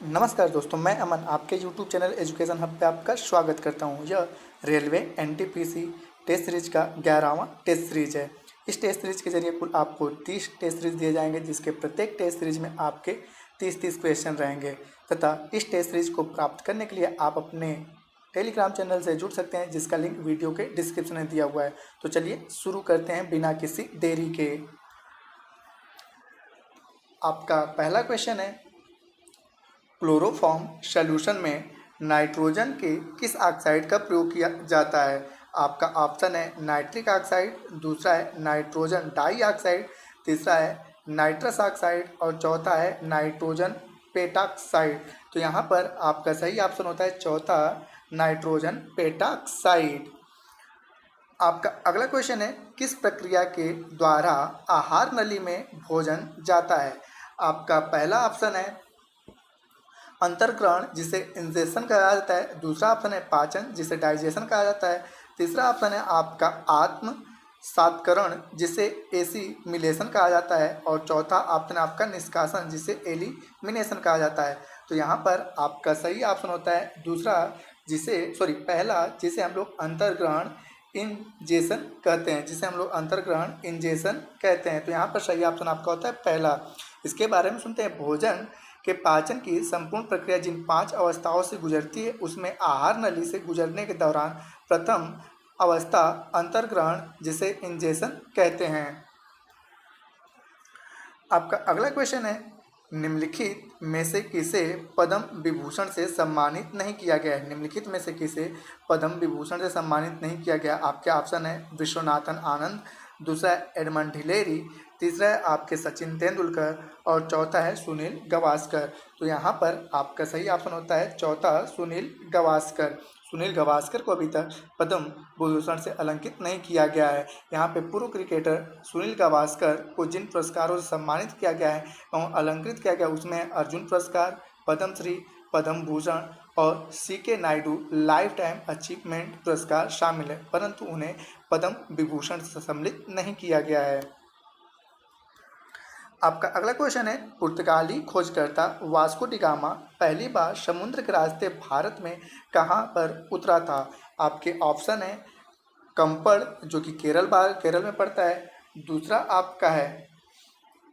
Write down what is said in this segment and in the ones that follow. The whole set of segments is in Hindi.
नमस्कार दोस्तों, मैं अमन आपके YouTube चैनल एजुकेशन हब पे आपका स्वागत करता हूं। यह रेलवे एनटीपीसी टेस्ट सीरीज का 11वां टेस्ट सीरीज है। इस टेस्ट सीरीज के जरिए कुल आपको 30 टेस्ट सीरीज दिए जाएंगे, जिसके प्रत्येक टेस्ट सीरीज में आपके 30-30 क्वेश्चन रहेंगे तथा इस टेस्ट सीरीज को प्राप्त करने के लिए आप अपने टेलीग्राम चैनल से जुड़ सकते हैं, जिसका लिंक वीडियो के डिस्क्रिप्शन में दिया हुआ है। तो चलिए शुरू करते हैं बिना किसी देरी के। आपका पहला क्वेश्चन है, क्लोरोफॉर्म सॉल्यूशन में नाइट्रोजन के किस ऑक्साइड का प्रयोग किया जाता है? आपका ऑप्शन है नाइट्रिक ऑक्साइड, दूसरा है नाइट्रोजन डाइऑक्साइड, तीसरा है नाइट्रस ऑक्साइड और चौथा है नाइट्रोजन पेटाक्साइड। तो यहाँ पर आपका सही ऑप्शन होता है चौथा, नाइट्रोजन पेटाक्साइड। आपका अगला क्वेश्चन है, किस प्रक्रिया के द्वारा आहार नली में भोजन जाता है? आपका पहला ऑप्शन है अंतर्ग्रहण, जिसे इंजेक्शन कहा जाता है, दूसरा ऑप्शन है पाचन, जिसे डाइजेशन कहा जाता है, तीसरा ऑप्शन है आपका आत्म सात्करण, जिसे एसिमिलेशन कहा जाता है, और चौथा ऑप्शन है आपका निष्कासन, जिसे एलिमिनेशन कहा जाता है। तो यहाँ पर आपका सही ऑप्शन होता है दूसरा, पहला, जिसे हम लोग अंतर्ग्रहण इंजेक्शन कहते हैं, तो यहाँ पर सही ऑप्शन आपका होता है पहला। इसके बारे में सुनते हैं। भोजन के पाचन की संपूर्ण प्रक्रिया जिन 5 अवस्थाओं से गुजरती है, उसमें आहार नली से गुजरने के दौरान प्रथम अवस्था अंतर्ग्रहण, जिसे इंजेक्शन कहते हैं। आपका अगला क्वेश्चन है, निम्नलिखित में से किसे पद्म विभूषण से सम्मानित नहीं किया गया है? निम्नलिखित में से किसे पद्म विभूषण से सम्मानित नहीं किया गया? आपके ऑप्शन है विश्वनाथन आनंद, दूसरा है एडमंड हिलेरी, तीसरा है आपके सचिन तेंदुलकर और चौथा है सुनील गावस्कर। तो यहाँ पर आपका सही ऑप्शन होता है चौथा, सुनील गावस्कर। सुनील गावस्कर को अभी तक पद्म विभूषण से अलंकृत नहीं किया गया है। यहाँ पे पूर्व क्रिकेटर सुनील गावस्कर को जिन पुरस्कारों से सम्मानित किया गया है और अलंकृत किया गया, उसमें अर्जुन पुरस्कार, पद्मश्री, पद्म भूषण और CK Naidu lifetime achievement पुरस्कार शामिल है, परंतु उन्हें पद्म विभूषण से सम्मिलित नहीं किया गया है। आपका अगला क्वेश्चन है, पुर्तगाली खोजकर्ता वास्को डी गामा पहली बार समुद्र के रास्ते भारत में कहाँ पर उतरा था? आपके ऑप्शन है कंपड़, जो कि केरल में पड़ता है, दूसरा आपका है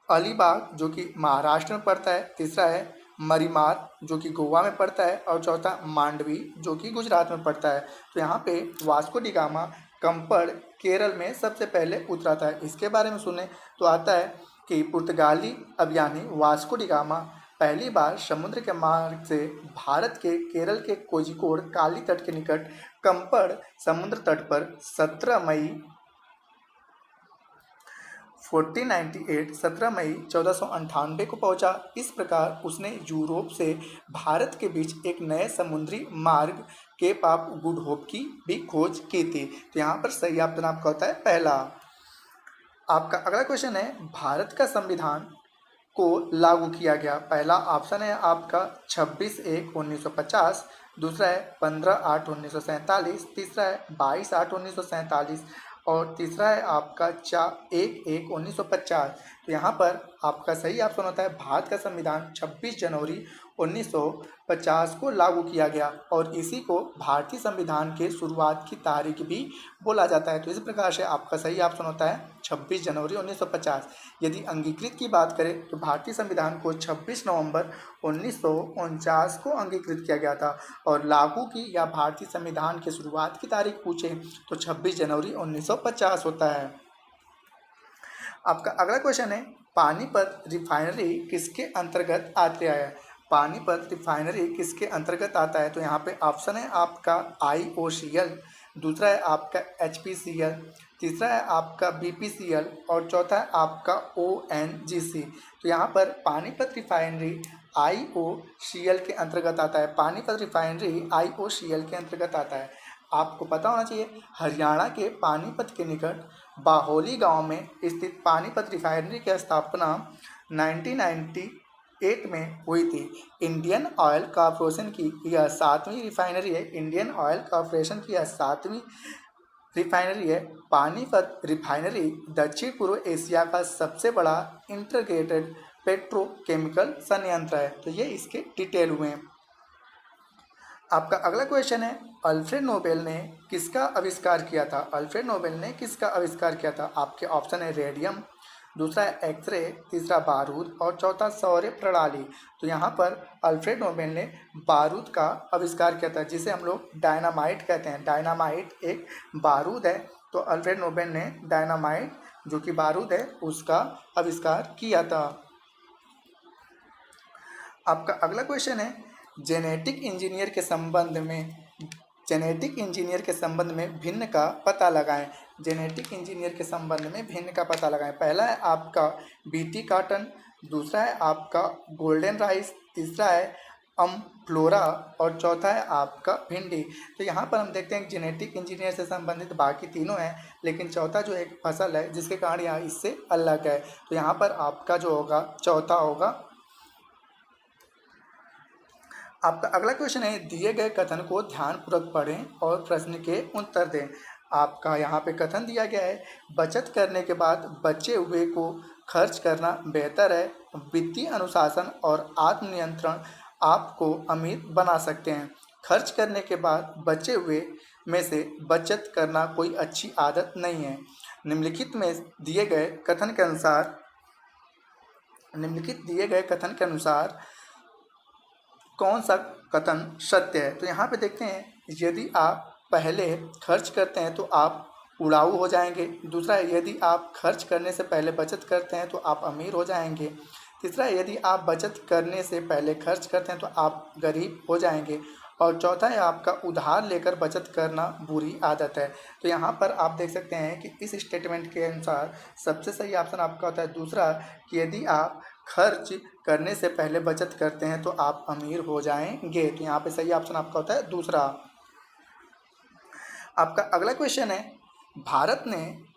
अलीबाग, जो कि महाराष्ट्र में पड़ता है, तीसरा है मरीमार, जो कि गोवा में पड़ता है, और चौथा मांडवी, जो कि गुजरात में पड़ता है। तो यहाँ पे वास्को डी गामा कंपड़ केरल में सबसे पहले उतरा था। इसके बारे में सुने तो आता है कि पुर्तगाली अभियानी वास्को डी गामा पहली बार समुद्र के मार्ग से भारत के केरल के कोझिकोड काली तट के निकट कंपड़ समुद्र तट पर 17 मई 1498 को पहुंचा। इस प्रकार उसने यूरोप से भारत के बीच एक नए समुद्री मार्ग केप ऑफ गुड होप की भी खोज की थी। तो यहाँ पर सही ऑप्शन आपका होता है पहला। आपका अगला क्वेश्चन है, भारत का संविधान को लागू किया गया। पहला ऑप्शन है आपका 26/1/1950, दूसरा है 15/8/1947, तीसरा है 22/8/1947 और तीसरा है आपका 1/1/1950। तो यहाँ पर आपका सही ऑप्शन होता है भारत का संविधान 26 जनवरी 1950 को लागू किया गया और इसी को भारतीय संविधान के शुरुआत की तारीख भी बोला जाता है। तो इस प्रकार से आपका सही ऑप्शन होता है 26 जनवरी 1950। यदि अंगीकृत की बात करें तो भारतीय संविधान को 26 नवंबर 1949 को अंगीकृत किया गया था और लागू की या भारतीय संविधान के शुरुआत की तारीख पूछे तो 26 जनवरी 1950 होता है। आपका अगला क्वेश्चन है, पानीपत रिफाइनरी किसके अंतर्गत आती है? पानीपत रिफाइनरी किसके अंतर्गत आता है? तो यहाँ पे ऑप्शन है आपका IOCL, दूसरा है आपका HPCL, तीसरा है आपका BPCL और चौथा है आपका ONGC। तो यहाँ पर पानीपत रिफाइनरी IOCL के अंतर्गत आता है। पानीपत रिफाइनरी IOCL के अंतर्गत आता है। आपको पता होना चाहिए, हरियाणा के पानीपत के निकट बाहोली गांव में स्थित पानीपत रिफाइनरी की स्थापना 1998 में हुई थी। इंडियन ऑयल कॉरपोरेशन की यह 7वीं रिफाइनरी है। इंडियन ऑयल कॉरपोरेशन की यह 7वीं रिफाइनरी है। पानीपत रिफाइनरी दक्षिण पूर्व एशिया का सबसे बड़ा इंटीग्रेटेड पेट्रोकेमिकल संयंत्र है। तो ये इसके डिटेल हुए हैं। आपका अगला क्वेश्चन है, अल्फ्रेड नोबेल ने किसका आविष्कार किया था? अल्फ्रेड नोबेल ने किसका आविष्कार किया था? आपके ऑप्शन है रेडियम, दूसरा है एक्सरे, तीसरा बारूद और चौथा सौर प्रणाली। तो यहाँ पर अल्फ्रेड नोबेल ने बारूद का आविष्कार किया था, जिसे हम लोग डायनामाइट कहते हैं। डायनामाइट एक बारूद है। तो अल्फ्रेड नोबेल ने डायनामाइट जो कि बारूद है उसका आविष्कार किया था। आपका अगला क्वेश्चन है, जेनेटिक इंजीनियर के संबंध में भिन्न का पता लगाएं। जेनेटिक इंजीनियर के संबंध में भिन्न का पता लगाएं। पहला है आपका बीटी कॉटन, दूसरा है आपका गोल्डन राइस, तीसरा है अमफ्लोरा और चौथा है आपका भिंडी। तो यहाँ पर हम देखते हैं जेनेटिक इंजीनियर से संबंधित बाकी तीनों हैं, लेकिन चौथा जो एक फसल है जिसके कारण यहाँ इससे अलग है। तो यहाँ पर आपका जो होगा चौथा होगा। आपका अगला क्वेश्चन है, दिए गए कथन को ध्यानपूर्वक पढ़ें और प्रश्न के उत्तर दें। आपका यहाँ पे कथन दिया गया है, बचत करने के बाद बचे हुए को खर्च करना बेहतर है। वित्तीय अनुशासन और आत्मनियंत्रण आपको अमीर बना सकते हैं। खर्च करने के बाद बचे हुए में से बचत करना कोई अच्छी आदत नहीं है। निम्नलिखित दिए गए कथन के अनुसार कौन सा कथन सत्य है? तो यहाँ पे देखते हैं, यदि आप पहले खर्च करते हैं तो आप उड़ाऊ हो जाएंगे। दूसरा है, यदि आप खर्च करने से पहले बचत करते हैं तो आप अमीर हो जाएंगे। तीसरा है, यदि आप बचत करने से पहले खर्च करते हैं तो आप गरीब हो जाएंगे। और चौथा है आपका, उधार लेकर बचत करना बुरी आदत है। तो यहाँ पर आप देख सकते हैं कि इस स्टेटमेंट के अनुसार सबसे सही ऑप्शन आपका होता है दूसरा, कि यदि आप खर्च करने से पहले बचत करते हैं तो आप अमीर हो जाएंगे। तो यहाँ पे सही ऑप्शन आपका होता है दूसरा। आपका अगला क्वेश्चन है, भारत ने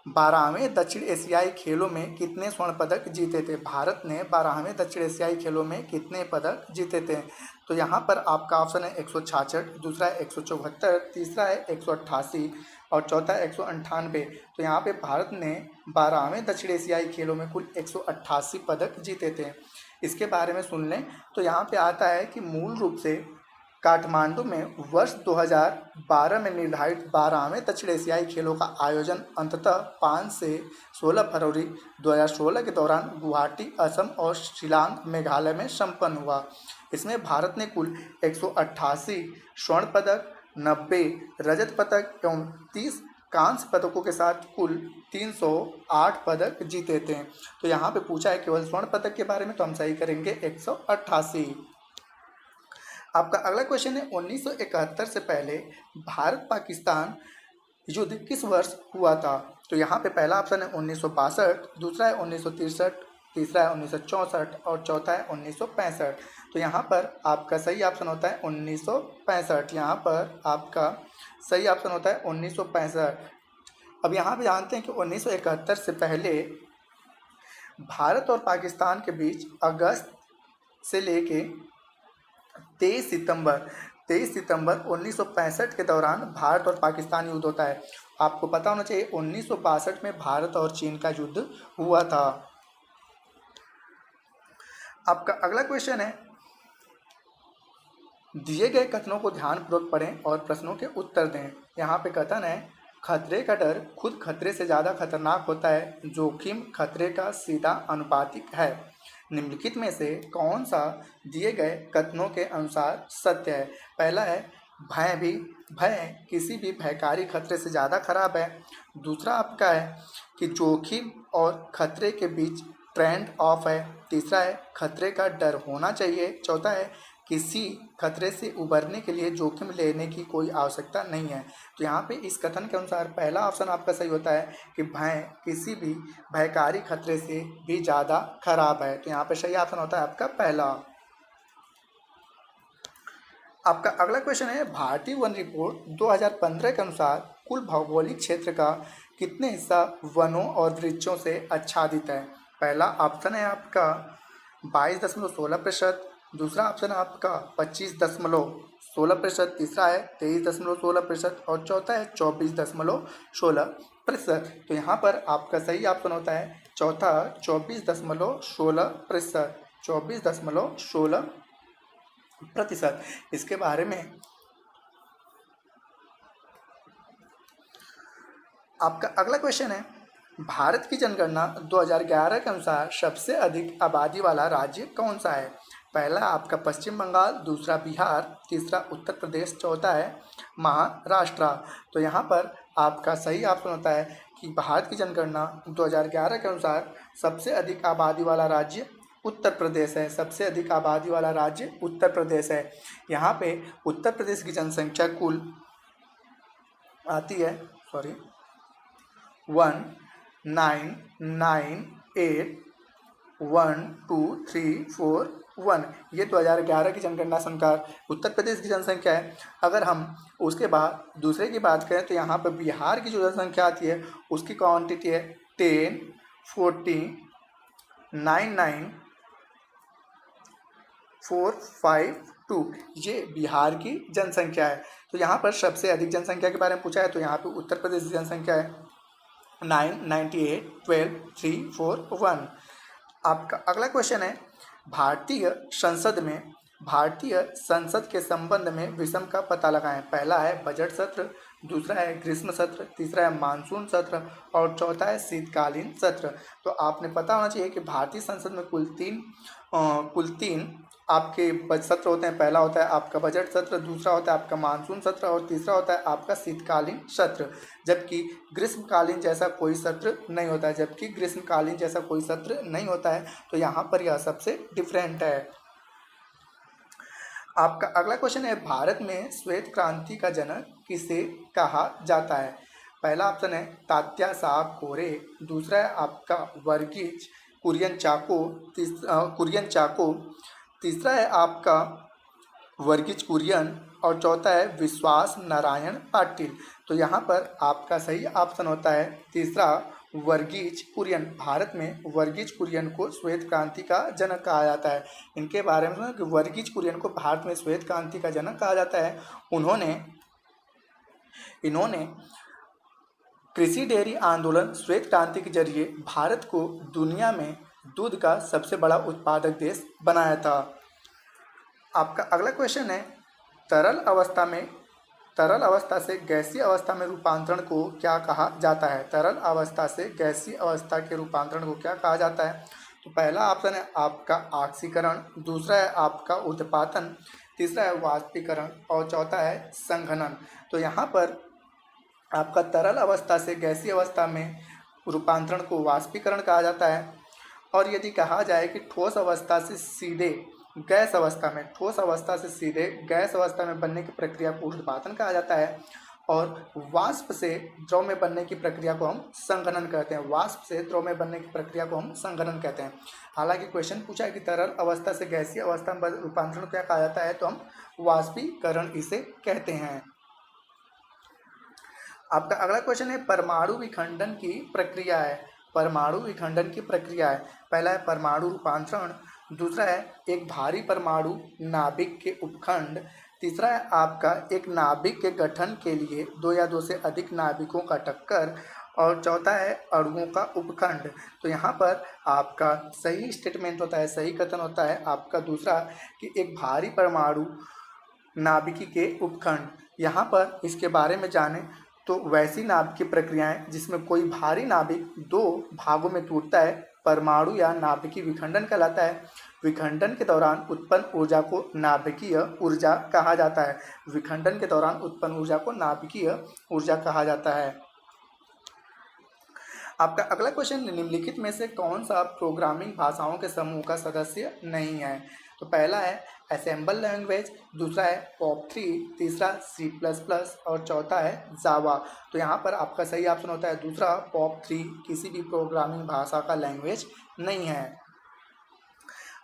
12वें दक्षिण एशियाई खेलों में कितने स्वर्ण पदक जीते थे? भारत ने 12वें दक्षिण एशियाई खेलों में कितने पदक जीते थे? तो यहाँ पर आपका ऑप्शन है 166, दूसरा है 174, तीसरा है 188 और चौथा है 198। तो यहाँ पे भारत ने 12वें दक्षिण एशियाई खेलों में कुल 188 पदक जीते थे। इसके बारे में सुन लें तो यहाँ पे आता है कि मूल रूप से काठमांडू में वर्ष 2012 में निर्धारित 12वें दक्षिण एशियाई खेलों का आयोजन अंततः 5 से 16 फरवरी 2016 के दौरान गुवाहाटी, असम और शिलांग, मेघालय में संपन्न हुआ। इसमें भारत ने कुल 188 स्वर्ण पदक, 90 रजत पदक एवं 30 कांस्य पदकों के साथ कुल 308 पदक जीते थे। तो यहाँ पे पूछा है केवल स्वर्ण पदक के बारे में, तो हम सही करेंगे 188। आपका अगला क्वेश्चन है, 1971 से पहले भारत पाकिस्तान युद्ध किस वर्ष हुआ था? तो यहाँ पे पहला ऑप्शन है 1962, दूसरा है 1963, तीसरा है 1964 और चौथा है 1965। तो यहाँ पर आपका सही ऑप्शन होता है 1965। यहाँ पर आपका सही ऑप्शन होता है 1965। अब यहाँ पे जानते हैं कि 1971 से पहले भारत और पाकिस्तान के बीच अगस्त से लेके 23 सितंबर 1965 के दौरान भारत और पाकिस्तान युद्ध होता है। आपको पता होना चाहिए 1962 में भारत और चीन का युद्ध हुआ था। आपका अगला क्वेश्चन है, दिए गए कथनों को ध्यानपूर्वक पढ़ें और प्रश्नों के उत्तर दें। यहाँ पे कथन है, खतरे का डर खुद खतरे से ज़्यादा खतरनाक होता है। जोखिम खतरे का सीधा अनुपातिक है। निम्नलिखित में से कौन सा दिए गए कथनों के अनुसार सत्य है? पहला है, भय किसी भी भयकारी खतरे से ज़्यादा खराब है। दूसरा आपका है कि जोखिम और खतरे के बीच ट्रेंड ऑफ है। तीसरा है, खतरे का डर होना चाहिए। चौथा है, किसी खतरे से उबरने के लिए जोखिम लेने की कोई आवश्यकता नहीं है। तो यहाँ पे इस कथन के अनुसार पहला ऑप्शन आपका सही होता है कि भय किसी भी भयकारी खतरे से भी ज़्यादा खराब है। तो यहाँ पे सही ऑप्शन होता है आपका पहला। आपका अगला क्वेश्चन है, भारतीय वन रिपोर्ट 2015 के अनुसार कुल भौगोलिक क्षेत्र का कितने हिस्सा वनों और वृक्षों से आच्छादित है? पहला ऑप्शन है आपका 22.16%, दूसरा ऑप्शन है आपका 25.16%, तीसरा है 23.16% और चौथा है 24.16%। तो यहाँ पर आपका सही ऑप्शन होता है चौथा 24.16%, 24.16%। इसके बारे में आपका अगला क्वेश्चन है, भारत की जनगणना 2011 के अनुसार सबसे अधिक आबादी वाला राज्य कौन सा है? पहला आपका पश्चिम बंगाल, दूसरा बिहार, तीसरा उत्तर प्रदेश, चौथा है महाराष्ट्र। तो यहाँ पर आपका सही ऑप्शन होता है कि भारत की जनगणना 2011 के अनुसार सबसे अधिक आबादी वाला राज्य उत्तर प्रदेश है। सबसे अधिक आबादी वाला राज्य उत्तर प्रदेश है। यहाँ पे उत्तर प्रदेश की जनसंख्या कुल आती है 19981234 ये 2011 की जनगणना के अनुसार उत्तर प्रदेश की जनसंख्या है। अगर हम उसके बाद दूसरे की बात करें तो यहाँ पर बिहार की जो जनसंख्या आती है उसकी क्वांटिटी है 10, 40, 99, 452। ये बिहार की जनसंख्या है। तो यहाँ पर सबसे अधिक जनसंख्या के बारे में पूछा है तो यहाँ पे उत्तर प्रदेश की जनसंख्या है 9981234 आपका अगला क्वेश्चन है, भारतीय संसद के संबंध में विषम का पता लगाएं। पहला है बजट सत्र, दूसरा है ग्रीष्म सत्र, तीसरा है मानसून सत्र और चौथा है शीतकालीन सत्र। तो आपने पता होना चाहिए कि भारतीय संसद में कुल तीन आपके सत्र होते हैं। पहला होता है आपका बजट सत्र, दूसरा होता है आपका मानसून सत्र और तीसरा होता है आपका शीतकालीन सत्र। जबकि ग्रीष्मकालीन जैसा कोई सत्र नहीं होता है। तो यहाँ पर यह सबसे डिफरेंट है। आपका अगला क्वेश्चन है, भारत में श्वेत क्रांति का जनक किसे कहा जाता है? पहला ऑप्शन है तात्या साहब कोरे, दूसरा है आपका वर्गीज कुरियन चाको, तीसरा है आपका वर्गीज कुरियन और चौथा है विश्वास नारायण पाटिल। तो यहाँ पर आपका सही ऑप्शन होता है तीसरा वर्गीज कुरियन। भारत में वर्गीज कुरियन को श्वेत क्रांति का जनक कहा जाता है। इनके बारे में सुना कि वर्गीज कुरियन को भारत में श्वेत क्रांति का जनक कहा जाता है। इन्होंने कृषि डेयरी आंदोलन श्वेत क्रांति के जरिए भारत को दुनिया में दूध का सबसे बड़ा उत्पादक देश बनाया था। आपका अगला क्वेश्चन है, तरल अवस्था से गैसीय अवस्था में रूपांतरण को क्या कहा जाता है? तरल अवस्था से गैसीय अवस्था के रूपांतरण को क्या कहा जाता है? तो पहला ऑप्शन है आपका ऑक्सीकरण, दूसरा है आपका उद्पातन, तीसरा है वाष्पीकरण और चौथा है संघनन। तो यहाँ पर आपका तरल अवस्था से गैसीय अवस्था में रूपांतरण को वाष्पीकरण कहा जाता है। और यदि कहा जाए कि ठोस अवस्था से सीधे गैस अवस्था में बनने की प्रक्रिया को उद्पातन कहा जाता है और वाष्प से द्रव में बनने की प्रक्रिया को हम संघनन कहते हैं। हालांकि क्वेश्चन पूछा है कि तरल अवस्था से गैसीय अवस्था में रूपांतरण क्या कहा जाता है, तो हम वाष्पीकरण इसे कहते हैं। आपका अगला क्वेश्चन है, परमाणु विखंडन की प्रक्रिया है। पहला है परमाणु रूपांतरण, दूसरा है एक भारी परमाणु नाभिक के उपखंड, तीसरा है आपका एक नाभिक के गठन के लिए दो या दो से अधिक नाभिकों का टक्कर और चौथा है अणुओं का उपखंड। तो यहाँ पर आपका सही स्टेटमेंट होता है, सही कथन होता है आपका दूसरा कि एक भारी परमाणु नाभिकी के उपखंड। यहाँ पर इसके बारे में जानें तो वैसी नाभिकीय प्रक्रियाएं जिसमें कोई भारी नाभिक दो भागों में टूटता है परमाणु या नाभिकीय विखंडन कहलाता है। विखंडन के दौरान उत्पन्न ऊर्जा को नाभिकीय ऊर्जा कहा जाता है। आपका अगला क्वेश्चन, निम्नलिखित में से कौन सा प्रोग्रामिंग भाषाओं के समूह का सदस्य नहीं है? तो पहला है असेंबल लैंग्वेज, दूसरा है POP3, तीसरा C++ और चौथा है जावा। तो यहाँ पर आपका सही ऑप्शन होता है दूसरा POP3 किसी भी प्रोग्रामिंग भाषा का लैंग्वेज नहीं है।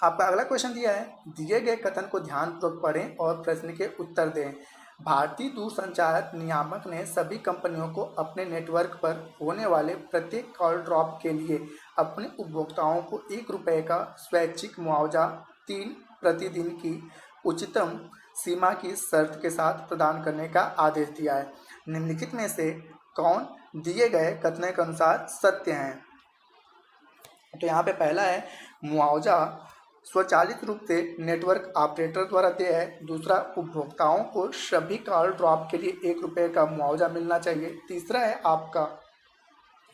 आपका अगला क्वेश्चन दिया है, दिए गए कथन को ध्यानपूर्वक पढ़ें और प्रश्न के उत्तर दें। भारतीय दूरसंचार नियामक ने सभी कंपनियों को अपने नेटवर्क पर होने वाले प्रत्येक कॉल ड्रॉप के लिए अपने उपभोक्ताओं को ₹1 का स्वैच्छिक मुआवजा 3 प्रतिदिन की उच्चतम सीमा की शर्त के साथ प्रदान करने का आदेश दिया है। निम्नलिखित में से कौन दिए गए कथनों के अनुसार सत्य हैं? तो यहाँ पे पहला है मुआवजा स्वचालित रूप से नेटवर्क ऑपरेटर द्वारा देय है। दूसरा, उपभोक्ताओं को सभी कॉल ड्रॉप के लिए 1 रुपये का मुआवजा मिलना चाहिए। तीसरा है आपका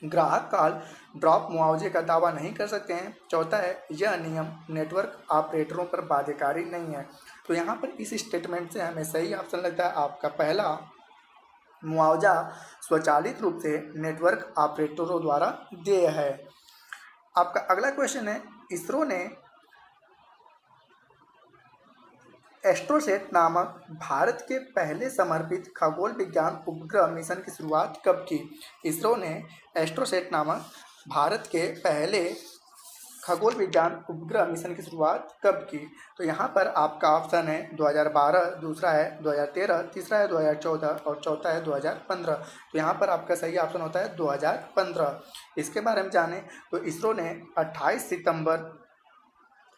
ग्राहक कॉल ड्रॉप मुआवजे का दावा नहीं कर सकते हैं। चौथा है यह नियम नेटवर्क ऑपरेटरों पर बाध्यकारी नहीं है। तो यहाँ पर इस स्टेटमेंट से हमें सही ऑप्शन लगता है आपका पहला, मुआवजा स्वचालित रूप से नेटवर्क ऑपरेटरों द्वारा देय है। आपका अगला क्वेश्चन है, इसरो ने एस्ट्रोसेट नामक भारत के पहले समर्पित खगोल विज्ञान उपग्रह मिशन की शुरुआत कब की? इसरो ने एस्ट्रोसेट नामक भारत के पहले खगोल विज्ञान उपग्रह मिशन की शुरुआत कब की? तो यहाँ पर आपका ऑप्शन है 2012, दूसरा है 2013, तीसरा है 2014 और चौथा है 2015। तो यहाँ पर आपका सही ऑप्शन होता है 2015। इसके बारे में जाने तो इसरो ने 28 सितंबर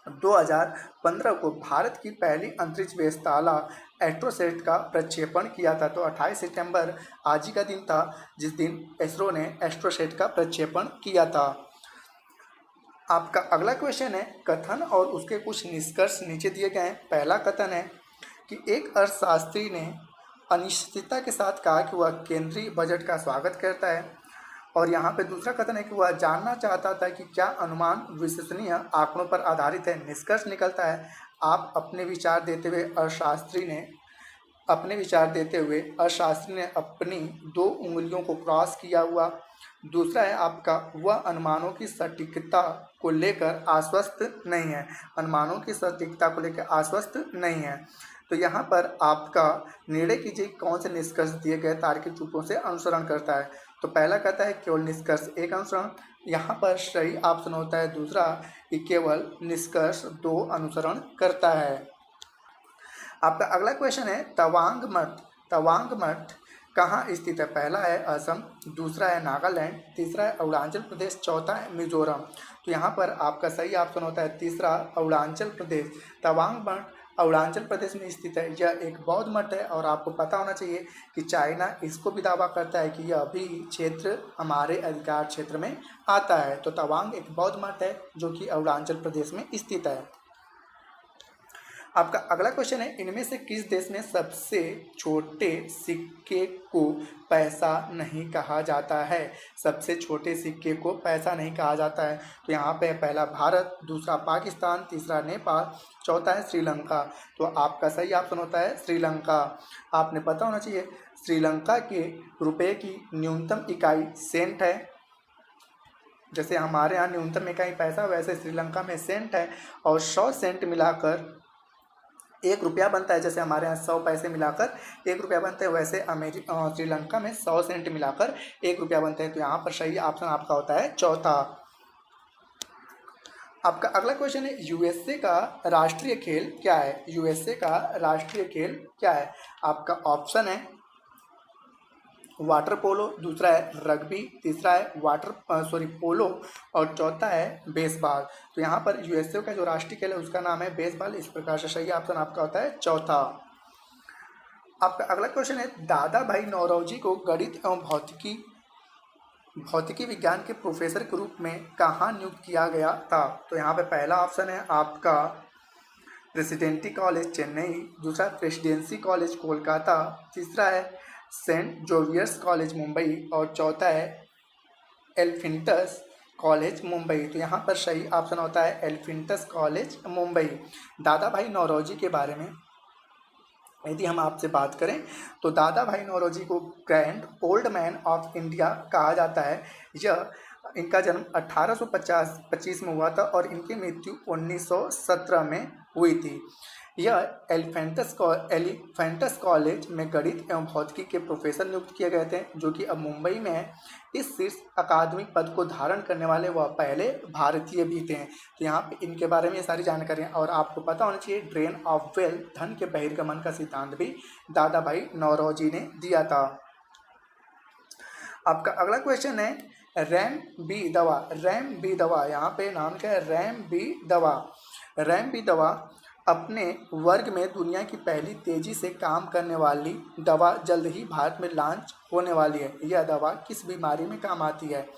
2015 को भारत की पहली अंतरिक्ष वेधशाला एस्ट्रोसेट का प्रक्षेपण किया था। तो 28 सितंबर आज ही का दिन था जिस दिन इसरो ने एस्ट्रोसेट का प्रक्षेपण किया था। आपका अगला क्वेश्चन है, कथन और उसके कुछ निष्कर्ष नीचे दिए गए हैं। पहला कथन है कि एक अर्थशास्त्री ने अनिश्चितता के साथ कहा कि वह केंद्रीय बजट का स्वागत करता है। और यहाँ पे दूसरा कथन है कि वह जानना चाहता था कि क्या अनुमान विश्वसनीय आंकड़ों पर आधारित है। निष्कर्ष निकलता है आप अपने विचार देते हुए अर्थशास्त्री ने अपनी 2 उंगलियों को क्रॉस किया हुआ। दूसरा है आपका वह अनुमानों की सटीकता को लेकर आश्वस्त नहीं है, अनुमानों की सटीकता को लेकर आश्वस्त नहीं है। तो यहाँ पर आपका निर्णय कीजिए कौन से निष्कर्ष दिए गए तार्किक रूपों से अनुसरण करता है। तो पहला कहता है केवल निष्कर्ष 1 अनुसरण, यहाँ पर सही ऑप्शन होता है दूसरा कि केवल निष्कर्ष 2 अनुसरण करता है। आपका अगला क्वेश्चन है, तवांग मठ कहाँ स्थित है? पहला है असम, दूसरा है नागालैंड, तीसरा है अरुणाचल प्रदेश, चौथा है मिजोरम। तो यहाँ पर आपका सही ऑप्शन होता है तीसरा अरुणाचल प्रदेश। तवांग मठ अरुणाचल प्रदेश में स्थित है। यह एक बौद्ध मठ है और आपको पता होना चाहिए कि चाइना इसको भी दावा करता है कि यह भी क्षेत्र हमारे अधिकार क्षेत्र में आता है। तो तवांग एक बौद्ध मठ है जो कि अरुणाचल प्रदेश में स्थित है। आपका अगला क्वेश्चन है, इनमें से किस देश में सबसे छोटे सिक्के को पैसा नहीं कहा जाता है? सबसे छोटे सिक्के को पैसा नहीं कहा जाता है। तो यहाँ पे पहला भारत, दूसरा पाकिस्तान, तीसरा नेपाल, चौथा है श्रीलंका। तो आपका सही ऑप्शन होता है श्रीलंका। आपने पता होना चाहिए श्रीलंका के रुपए की न्यूनतम इकाई सेंट है। जैसे हमारे यहाँ न्यूनतम इकाई पैसा, वैसे श्रीलंका में सेंट है। और 100 सेंट मिलाकर 1 रुपया बनता है। जैसे हमारे यहाँ 100 पैसे मिलाकर 1 रुपया बनता है, वैसे श्रीलंका में 100 सेंट मिलाकर 1 रुपया बनता है। तो यहाँ पर सही ऑप्शन आपका होता है चौथा। आपका अगला क्वेश्चन है, यूएसए का राष्ट्रीय खेल क्या है? यूएसए का राष्ट्रीय खेल क्या है? आपका ऑप्शन है वाटर पोलो, दूसरा है रग्बी, तीसरा है पोलो और चौथा है बेसबॉल। तो यहाँ पर यूएसए का जो राष्ट्रीय खेल है उसका नाम है बेसबॉल। इस प्रकार से सही ऑप्शन आपका होता है चौथा। आपका अगला क्वेश्चन है, दादा भाई नौरोजी को गणित एवं भौतिकी विज्ञान के प्रोफेसर के रूप में कहाँ नियुक्त किया गया था? तो यहाँ पे पहला ऑप्शन है आपका प्रेसिडेंसी कॉलेज चेन्नई, दूसरा प्रेसिडेंसी कॉलेज कोलकाता, तीसरा है सेंट जोवियर्स कॉलेज मुंबई और चौथा है एल्फिंटस कॉलेज मुंबई। तो यहाँ पर सही ऑप्शन होता है एल्फिंटस कॉलेज मुंबई। दादा भाई नौरोजी के बारे में यदि हम आपसे बात करें तो दादा भाई नौरोजी को grand old man of India कहा जाता है। इनका जन्म 1825 में हुआ था और इनकी मृत्यु 1917 में हुई थी। यह एलिफेंटस कॉलेज में गणित एवं भौतिकी के प्रोफेसर नियुक्त किए गए थे, जो कि अब मुंबई में है। इस शीर्ष अकादमिक पद को धारण करने वाले वह पहले भारतीय भी थे। तो यहाँ पे इनके बारे में ये सारी जानकारियाँ, और आपको पता होना चाहिए ड्रेन ऑफ वेल्थ, धन के बहिर्गमन का सिद्धांत भी दादा भाई नौरोजी ने दिया था। आपका अगला क्वेश्चन है, रैम बी दवा, यहाँ पे नाम क्या है? रैम बी दवा अपने वर्ग में दुनिया की पहली तेजी से काम करने वाली दवा जल्द ही भारत में लॉन्च होने वाली है। यह दवा किस बीमारी में काम आती है?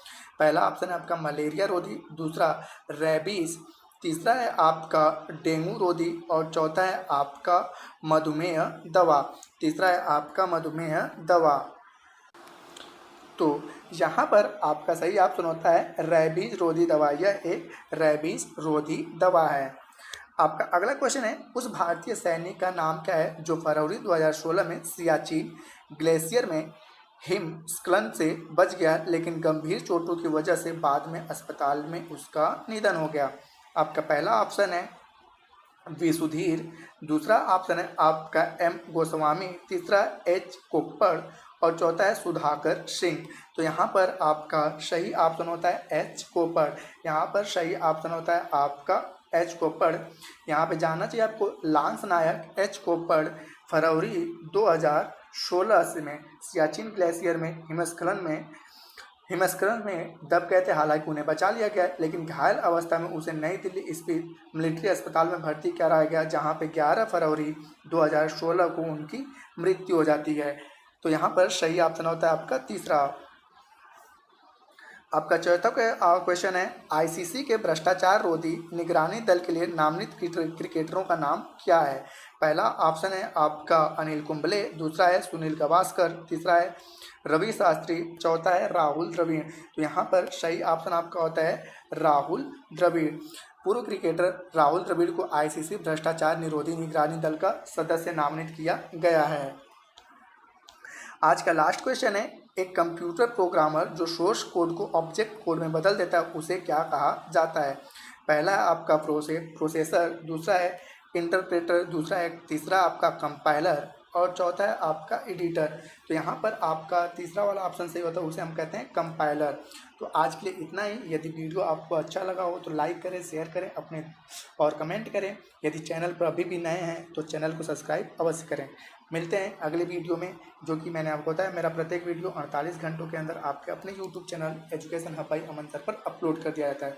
पहला ऑप्शन है आपका मलेरिया रोधी, दूसरा रेबीज, तीसरा है आपका डेंगू रोधी और चौथा है आपका मधुमेह दवा। तीसरा है आपका मधुमेह दवा। तो यहाँ पर आपका सही ऑप्शन होता है रेबीज रोधी दवा। यह एक रेबीज रोधी दवा है। आपका अगला क्वेश्चन है, उस भारतीय सैनिक का नाम क्या है जो फरवरी 2016 में सियाचिन ग्लेशियर में हिमस्खलन से बच गया लेकिन गंभीर चोटों की वजह से बाद में अस्पताल में उसका निधन हो गया। आपका पहला ऑप्शन है विसुधीर, दूसरा ऑप्शन है आपका एम गोस्वामी, तीसरा एच कोप्पड़ और चौथा है सुधाकर सिंह। तो यहाँ पर आपका सही ऑप्शन होता है एच कोप्पड़। यहाँ पर सही ऑप्शन होता है आपका एच कोप्पड़। यहाँ पे जानना चाहिए आपको, लांस नायक एच कोप्पड़ फरवरी 2016 से में सियाचिन ग्लेशियर में हिमस्खलन में दब गए थे। हालांकि उन्हें बचा लिया गया लेकिन घायल अवस्था में उसे नई दिल्ली स्थित मिलिट्री अस्पताल में भर्ती कराया गया, जहां पे 11 फरवरी 2016 को उनकी मृत्यु हो जाती है। तो यहाँ पर सही ऑप्शन होता है आपका तीसरा। आपका चौथा क्वेश्चन है, आईसीसी के भ्रष्टाचार रोधी निगरानी दल के लिए नामित क्रिकेटरों का नाम क्या है। पहला ऑप्शन है आपका अनिल कुंबले, दूसरा है सुनील गावस्कर, तीसरा है रवि शास्त्री, चौथा है राहुल द्रविड़। तो यहाँ पर सही ऑप्शन आपका होता है राहुल द्रविड़। पूर्व क्रिकेटर राहुल द्रविड़ को आईसीसी भ्रष्टाचार निरोधी निगरानी दल का सदस्य नामित किया गया है। आज का लास्ट क्वेश्चन है, एक कंप्यूटर प्रोग्रामर जो सोर्स कोड को ऑब्जेक्ट कोड में बदल देता है उसे क्या कहा जाता है। पहला है आपका प्रोसेसर, दूसरा है इंटरप्रेटर, दूसरा है तीसरा आपका कंपाइलर और चौथा है आपका एडिटर। तो यहाँ पर आपका तीसरा वाला ऑप्शन सही होता है, उसे हम कहते हैं कंपाइलर। तो आज के लिए इतना ही। यदि वीडियो आपको अच्छा लगा हो तो लाइक करें, शेयर करें अपने और कमेंट करें। यदि चैनल पर अभी भी नए हैं तो चैनल को सब्सक्राइब अवश्य करें। मिलते हैं अगले वीडियो में, जो कि मैंने आपको बताया मेरा प्रत्येक वीडियो 48 घंटों के अंदर आपके अपने YouTube channel education hub by Aman sir पर अपलोड कर दिया जाता है।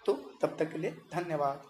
तो तब तक के लिए धन्यवाद।